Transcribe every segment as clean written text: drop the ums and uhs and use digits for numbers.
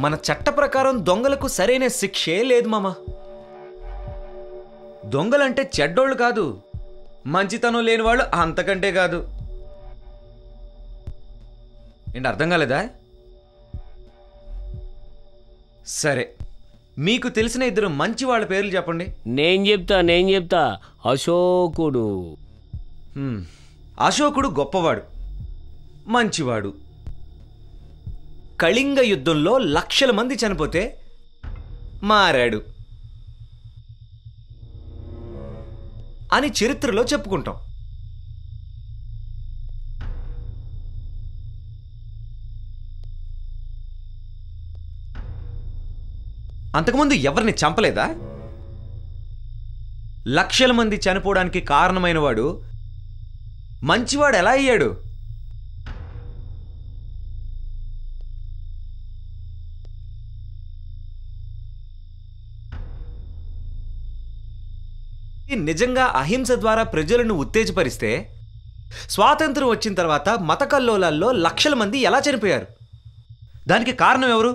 మన చట్ట ప్రకారం దొంగలకు సరైన శిక్షే లేదు మామ. దొంగలంటే చెడ్డోళ్ళు కాదు, మంచితనం లేని వాళ్ళు అంతకంటే కాదు. ఏంటి అర్థం కాలేదా? సరే, మీకు తెలిసిన ఇద్దరు మంచి వాళ్ళ పేర్లు చెప్పండి. నేను చెప్తా. అశోకుడు. అశోకుడు గొప్పవాడు, మంచివాడు. కళింగ యుద్ధంలో లక్షల మంది చనిపోతే మారాడు అని చరిత్రలో చెప్పుకుంటాం. అంతకుముందు ఎవరిని చంపలేదా? లక్షల మంది చనిపోవడానికి కారణమైన వాడు మంచివాడు ఎలా అయ్యాడు? నిజంగా అహింస ద్వారా ప్రజలను ఉత్తేజపరిస్తే స్వాతంత్రం వచ్చిన తర్వాత మత కల్లోలాల్లో లక్షల మంది ఎలా చనిపోయారు? దానికి కారణం ఎవరు?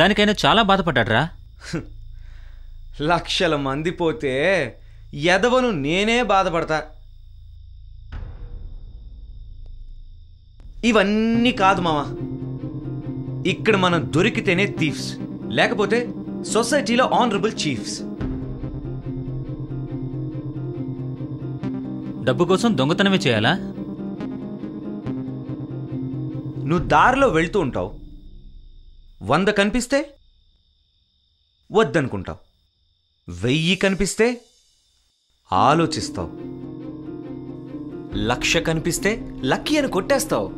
దానికైనా చాలా బాధపడ్డాడ్రా. లక్షల మంది పోతే ఎదవను నేనే బాధపడతా. ఇవన్నీ కాదు మామ. ఇక్కడ మనం దొరికితేనే థీఫ్స్, లేకపోతే సొసైటీలో ఆనరబుల్ చీఫ్స్. డబ్బు కోసం దొంగతనమే చేయాలా? నువ్వు దారిలో వెళ్తూ ఉంటావు, 100 కనిపిస్తే వద్దనుకుంటావు, 1000 కనిపిస్తే ఆలోచిస్తావు, 1,00,000 కనిపిస్తే లక్కీ అని కొట్టేస్తావు.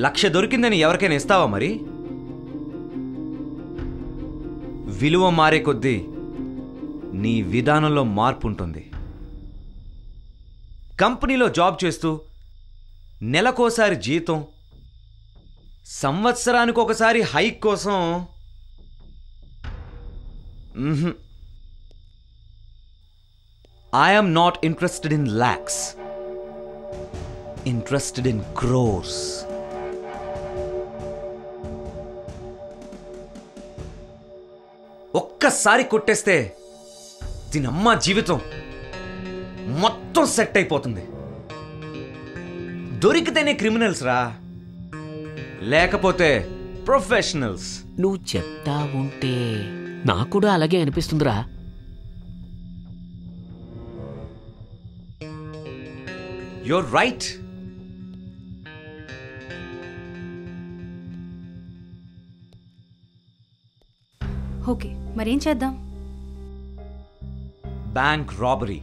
1,00,000 దొరికిందని ఎవరికైనా ఇస్తావా? మరి విలువ మారే కొద్దీ నీ విధానంలో మార్పు ఉంటుంది. కంపెనీలో జాబ్ చేస్తూ నెలకోసారి జీతం, సంవత్సరానికి ఒకసారి హైక్ కోసం I am not interested in lakhs, interested in crores. ఒక్కసారి కొట్టేస్తే దీనమ్మ జీవితం మొత్తం సెట్ అయిపోతుంది. దొరికితేనే క్రిమినల్స్ రా, లేకపోతే ప్రొఫెషనల్స్. నువ్వు చెప్తా ఉంటే నాకు కూడా అలాగే అనిపిస్తుందిరా. You're right. ఓకే, మరేం చేద్దాం? Bank robbery.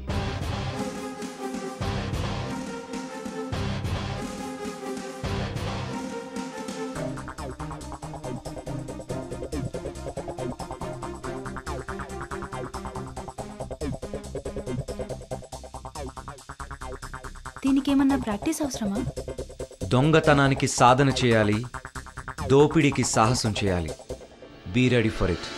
దీనికేమన్నా ప్రాక్టీస్ అవసరమా? దొంగతనానికి సాధన చేయాలి, దోపిడీకి సాహసం చేయాలి. Be ready for it.